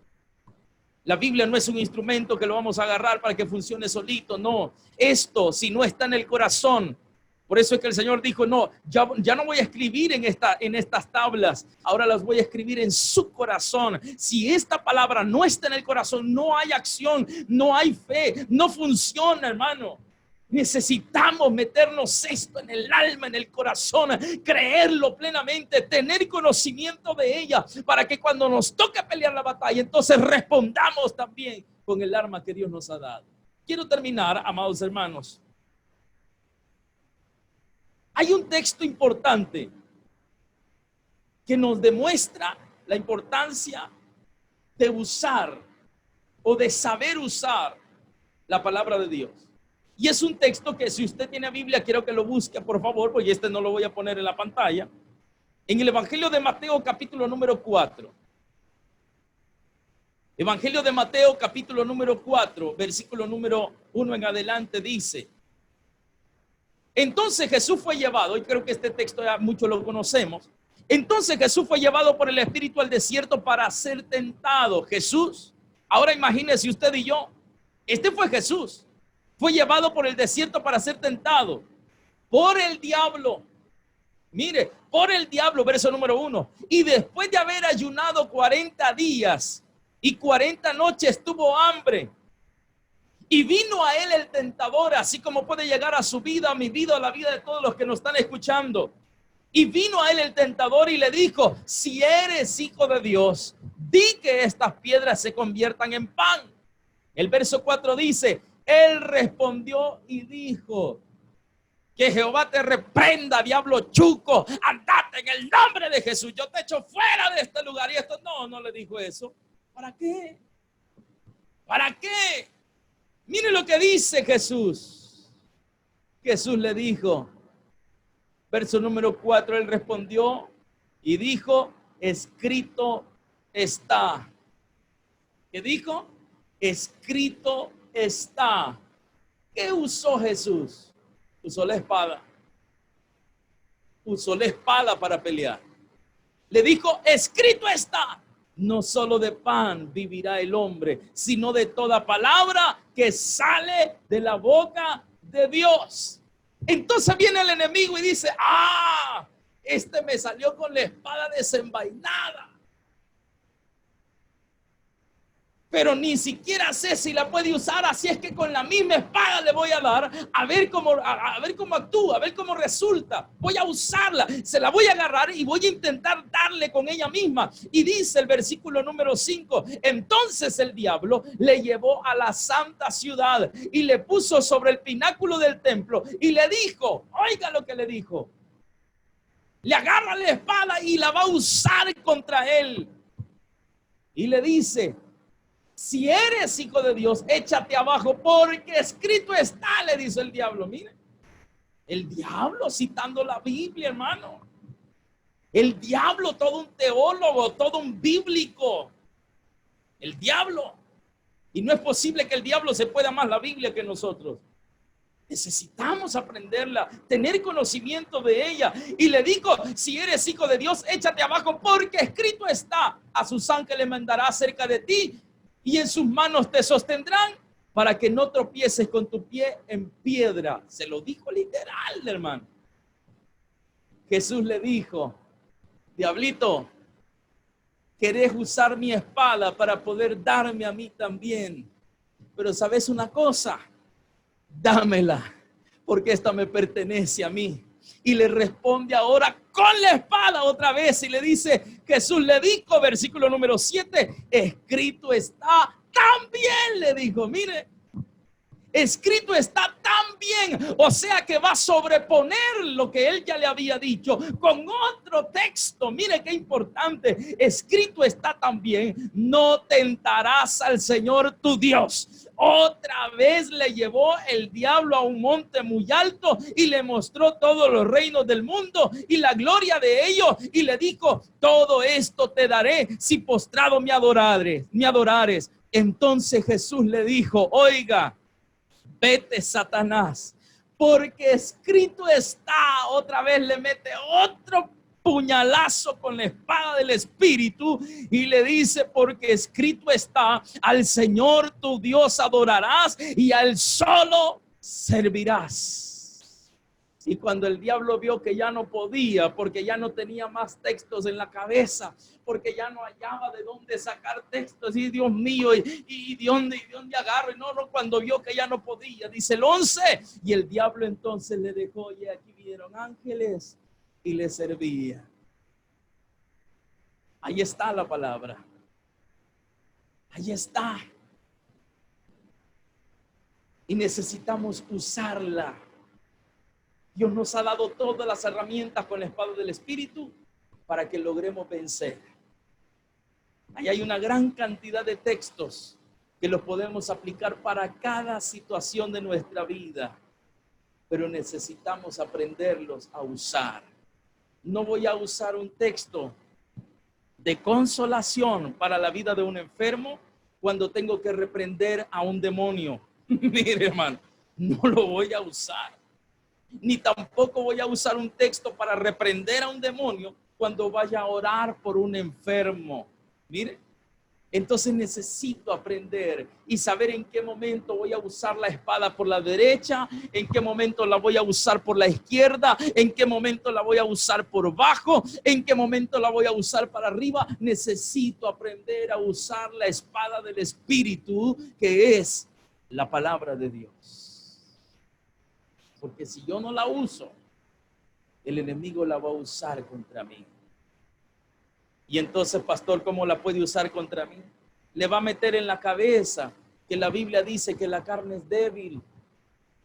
La Biblia no es un instrumento que lo vamos a agarrar para que funcione solito, no. Esto, si no está en el corazón, por eso es que el Señor dijo, no, ya no voy a escribir en estas tablas, ahora las voy a escribir en su corazón. Si esta palabra no está en el corazón, no hay acción, no hay fe, no funciona, hermano. Necesitamos meternos esto en el alma, en el corazón, creerlo plenamente, tener conocimiento de ella, para que cuando nos toque pelear la batalla, entonces respondamos también con el arma que Dios nos ha dado. Quiero terminar, amados hermanos. Hay un texto importante que nos demuestra la importancia de usar o de saber usar la palabra de Dios. Y es un texto que, si usted tiene Biblia, quiero que lo busque, por favor, porque este no lo voy a poner en la pantalla. En el Evangelio de Mateo, capítulo número 4. Evangelio de Mateo, capítulo número 4, versículo número 1 en adelante, dice: entonces Jesús fue llevado, y creo que este texto ya muchos lo conocemos. Entonces Jesús fue llevado por el Espíritu al desierto para ser tentado. Jesús, ahora imagínese usted y yo, este fue Jesús. Fue llevado por el desierto para ser tentado por el diablo. Mire, por el diablo, verso número 1. Y después de haber ayunado 40 días y 40 noches tuvo hambre. Y vino a él el tentador, así como puede llegar a su vida, a mi vida, a la vida de todos los que nos están escuchando. Y vino a él el tentador y le dijo: si eres hijo de Dios, di que estas piedras se conviertan en pan. El verso 4 dice: él respondió y dijo: que Jehová te reprenda, diablo chuco, andate en el nombre de Jesús, yo te echo fuera de este lugar. Y esto no le dijo eso. ¿Para qué? ¿Para qué? Mire lo que dice Jesús. Jesús le dijo, verso número 4, él respondió y dijo: escrito está. ¿Qué dijo? Escrito está. ¿Qué usó Jesús? Usó la espada. Usó la espada para pelear. Le dijo: escrito está. No solo de pan vivirá el hombre, sino de toda palabra que sale de la boca de Dios. Entonces viene el enemigo y dice: este me salió con la espada desenvainada, pero ni siquiera sé si la puede usar, así es que con la misma espada le voy a dar, a ver cómo actúa, a ver cómo resulta. Voy a usarla, se la voy a agarrar y voy a intentar darle con ella misma. Y dice el versículo número 5: entonces el diablo le llevó a la santa ciudad y le puso sobre el pináculo del templo y le dijo, oiga lo que le dijo, le agarra la espada y la va a usar contra él. Y le dice: si eres hijo de Dios, échate abajo, porque escrito está, le dice el diablo. Mire, el diablo citando la Biblia, hermano. El diablo, todo un teólogo, todo un bíblico. El diablo. Y no es posible que el diablo se pueda más la Biblia que nosotros. Necesitamos aprenderla, tener conocimiento de ella. Y le dijo: si eres hijo de Dios, échate abajo, porque escrito está, a sus ángeles mandará cerca de ti, y en sus manos te sostendrán para que no tropieces con tu pie en piedra. Se lo dijo literal, hermano. Jesús le dijo: diablito, querés usar mi espada para poder darme a mí también. Pero ¿sabes una cosa? Dámela, porque esta me pertenece a mí. Y le responde ahora con la espada otra vez y le dice, Jesús le dijo, versículo número 7, escrito está también, le dijo, mire, escrito está tan bien, o sea que va a sobreponer lo que él ya le había dicho con otro texto. Mire qué importante, escrito está tan bien, no tentarás al Señor tu Dios. Otra vez le llevó el diablo a un monte muy alto y le mostró todos los reinos del mundo y la gloria de ellos y le dijo, todo esto te daré si postrado me adorares. Entonces Jesús le dijo, oiga, vete, Satanás, porque escrito está. Otra vez le mete otro puñalazo con la espada del Espíritu y le dice, porque escrito está, al Señor tu Dios adorarás y a él solo servirás. Y cuando el diablo vio que ya no podía, porque ya no tenía más textos en la cabeza, porque ya no hallaba de dónde sacar textos, y Dios mío, y de dónde agarro, cuando vio que ya no podía, dice el 11, y el diablo entonces le dejó, y aquí vinieron ángeles y le servía. Ahí está la palabra, ahí está, y necesitamos usarla. Dios nos ha dado todas las herramientas con la espada del Espíritu para que logremos vencer. Ahí hay una gran cantidad de textos que los podemos aplicar para cada situación de nuestra vida, pero necesitamos aprenderlos a usar. No voy a usar un texto de consolación para la vida de un enfermo cuando tengo que reprender a un demonio. Mire, hermano, no lo voy a usar. Ni tampoco voy a usar un texto para reprender a un demonio cuando vaya a orar por un enfermo. Mire, entonces necesito aprender y saber en qué momento voy a usar la espada por la derecha, en qué momento la voy a usar por la izquierda, en qué momento la voy a usar por abajo, en qué momento la voy a usar para arriba. Necesito aprender a usar la espada del Espíritu, que es la palabra de Dios. Porque si yo no la uso, el enemigo la va a usar contra mí. Y entonces, pastor, ¿cómo la puede usar contra mí? Le va a meter en la cabeza que la Biblia dice que la carne es débil.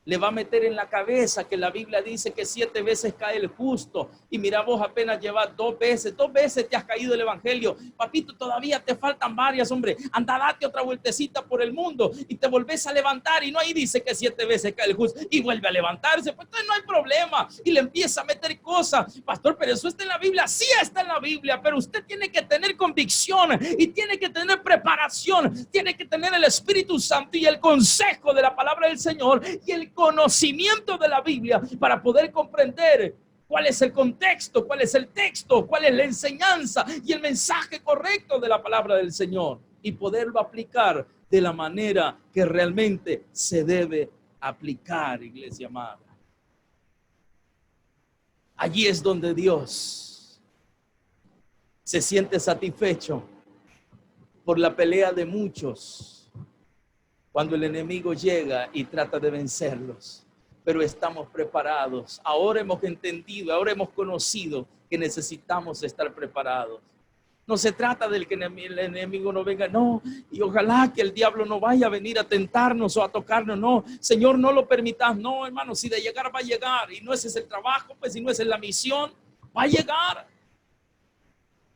Le va a meter en la cabeza que la Biblia dice que 7 veces cae el justo. Y mira, vos apenas llevas 2 veces te has caído el evangelio. Papito, todavía te faltan varias, hombre. Anda, date otra vueltecita por el mundo y te volvés a levantar. Y no ahí dice que 7 veces cae el justo y vuelve a levantarse. Pues entonces no hay problema. Y le empieza a meter cosas. Pastor, pero eso está en la Biblia. Sí está en la Biblia, pero usted tiene que tener convicción y tiene que tener preparación. Tiene que tener el Espíritu Santo y el consejo de la palabra del Señor y el conocimiento de la Biblia para poder comprender cuál es el contexto, cuál es el texto, cuál es la enseñanza y el mensaje correcto de la palabra del Señor y poderlo aplicar de la manera que realmente se debe aplicar, iglesia amada. Allí es donde Dios se siente satisfecho por la pelea de muchos cuando el enemigo llega y trata de vencerlos. Pero estamos preparados. Ahora hemos entendido, ahora hemos conocido que necesitamos estar preparados. No se trata del que el enemigo no venga, no, y ojalá que el diablo no vaya a venir a tentarnos o a tocarnos, no, Señor, no lo permitas, no, hermano, si de llegar va a llegar, y no ese es el trabajo, pues si no esa es la misión, va a llegar.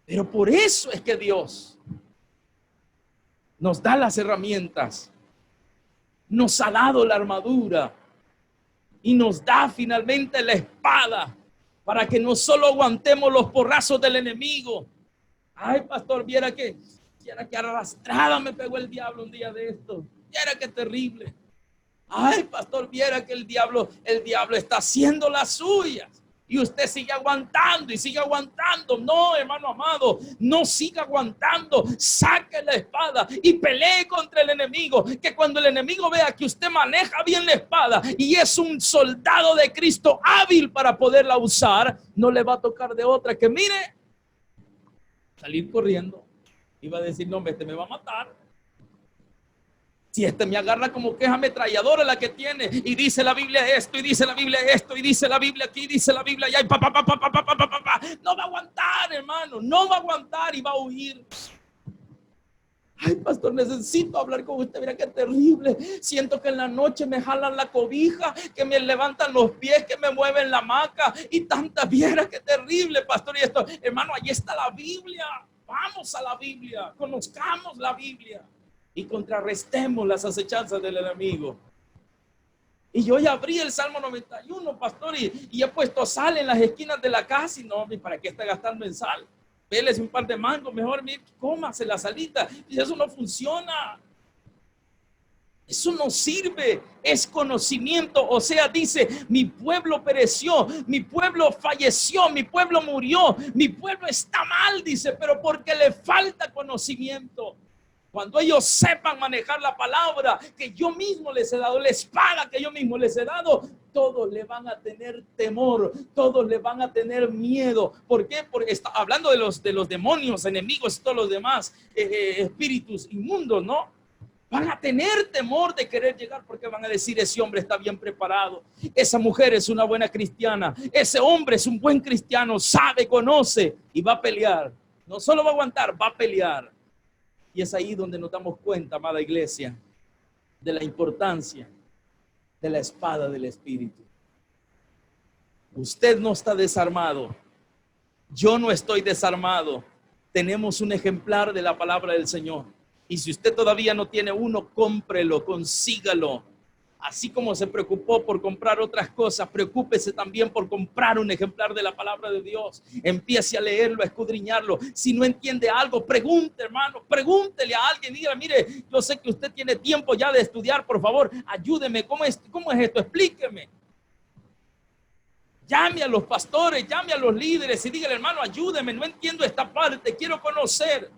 Pero por eso es que Dios nos da las herramientas, nos ha dado la armadura y nos da finalmente la espada para que no solo aguantemos los porrazos del enemigo. Ay, pastor, viera que arrastrada me pegó el diablo un día de esto. Viera que terrible. Ay, pastor, viera que el diablo está haciendo las suyas. Y usted sigue aguantando y sigue aguantando. No, hermano amado, no siga aguantando. Saque la espada y pelee contra el enemigo. Que cuando el enemigo vea que usted maneja bien la espada y es un soldado de Cristo hábil para poderla usar, no le va a tocar de otra que, mire, salir corriendo. Iba a decir, no, este me va a matar. Si este me agarra como que es ametralladora la que tiene, y dice la Biblia esto, y dice la Biblia esto, y dice la Biblia aquí, y dice la Biblia allá, y no va a aguantar, hermano, no va a aguantar y va a huir. Ay, pastor, necesito hablar con usted. Mira qué terrible. Siento que en la noche me jalan la cobija, que me levantan los pies, que me mueven la hamaca y tanta viera. Qué terrible, pastor. Y esto, hermano, ahí está la Biblia. Vamos a la Biblia, conozcamos la Biblia y contrarrestemos las acechanzas del enemigo. Y yo ya abrí el Salmo 91, pastor, y he puesto sal en las esquinas de la casa. Y no, ¿para qué está gastando en sal? Véles un par de mangos, mejor cómase la salita. Y eso no funciona. Eso no sirve. Es conocimiento. O sea, dice, mi pueblo pereció, mi pueblo falleció, mi pueblo murió, mi pueblo está mal, dice, pero porque le falta conocimiento. Cuando ellos sepan manejar la palabra que yo mismo les he dado, la espada que yo mismo les he dado, todos le van a tener temor, todos le van a tener miedo. ¿Por qué? Porque está hablando de los demonios, enemigos y todos los demás espíritus inmundos, ¿no? Van a tener temor de querer llegar porque van a decir, ese hombre está bien preparado, esa mujer es una buena cristiana, ese hombre es un buen cristiano, sabe, conoce y va a pelear. No solo va a aguantar, va a pelear. Y es ahí donde nos damos cuenta, amada iglesia, de la importancia de la espada del Espíritu. Usted no está desarmado. Yo no estoy desarmado. Tenemos un ejemplar de la palabra del Señor. Y si usted todavía no tiene uno, cómprelo, consígalo. Así como se preocupó por comprar otras cosas, preocúpese también por comprar un ejemplar de la palabra de Dios. Empiece a leerlo, a escudriñarlo. Si no entiende algo, pregunte, hermano, pregúntele a alguien. Dígale, mire, yo sé que usted tiene tiempo ya de estudiar, por favor, ayúdeme. ¿Cómo es esto? Explíqueme. Llame a los pastores, llame a los líderes y dígale, hermano, ayúdeme, no entiendo esta parte, quiero conocer.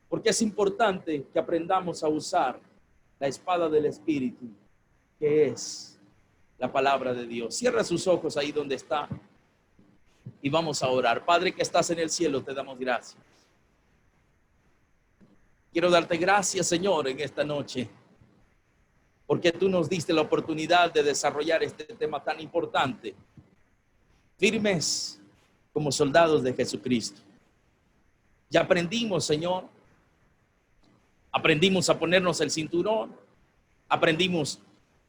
Porque es importante que aprendamos a usar la espada del Espíritu, que es la palabra de Dios. Cierra sus ojos ahí donde está y vamos a orar. Padre que estás en el cielo, te damos gracias. Quiero darte gracias, Señor, en esta noche, porque tú nos diste la oportunidad de desarrollar este tema tan importante, firmes como soldados de Jesucristo. Ya aprendimos, Señor. Aprendimos a ponernos el cinturón, aprendimos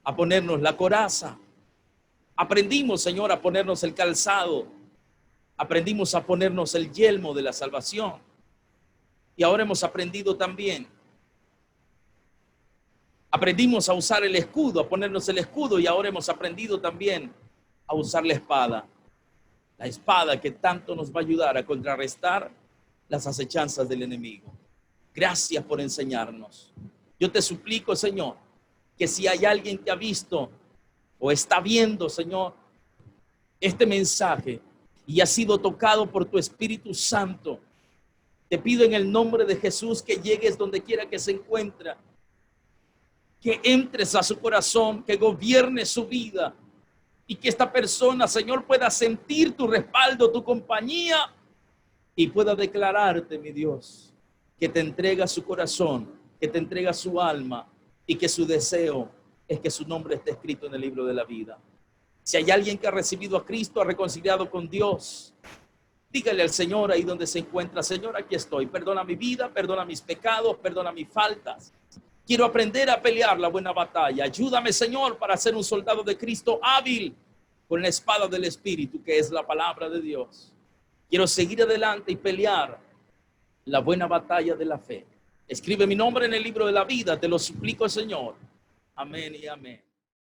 a ponernos la coraza, aprendimos, Señor, a ponernos el calzado, aprendimos a ponernos el yelmo de la salvación. Y ahora hemos aprendido también, aprendimos a usar el escudo, a ponernos el escudo, y ahora hemos aprendido también a usar la espada que tanto nos va a ayudar a contrarrestar las acechanzas del enemigo. Gracias por enseñarnos. Yo te suplico, Señor, que si hay alguien que ha visto o está viendo, Señor, este mensaje y ha sido tocado por tu Espíritu Santo, te pido en el nombre de Jesús que llegues donde quiera que se encuentre, que entres a su corazón, que gobierne su vida y que esta persona, Señor, pueda sentir tu respaldo, tu compañía y pueda declararte, mi Dios, que te entrega su corazón, que te entrega su alma y que su deseo es que su nombre esté escrito en el libro de la vida. Si hay alguien que ha recibido a Cristo, ha reconciliado con Dios, dígale al Señor ahí donde se encuentra, Señor, aquí estoy, perdona mi vida, perdona mis pecados, perdona mis faltas. Quiero aprender a pelear la buena batalla. Ayúdame, Señor, para ser un soldado de Cristo hábil con la espada del Espíritu, que es la palabra de Dios. Quiero seguir adelante y pelear la buena batalla de la fe. Escribe mi nombre en el libro de la vida, te lo suplico, Señor. Amén y amén.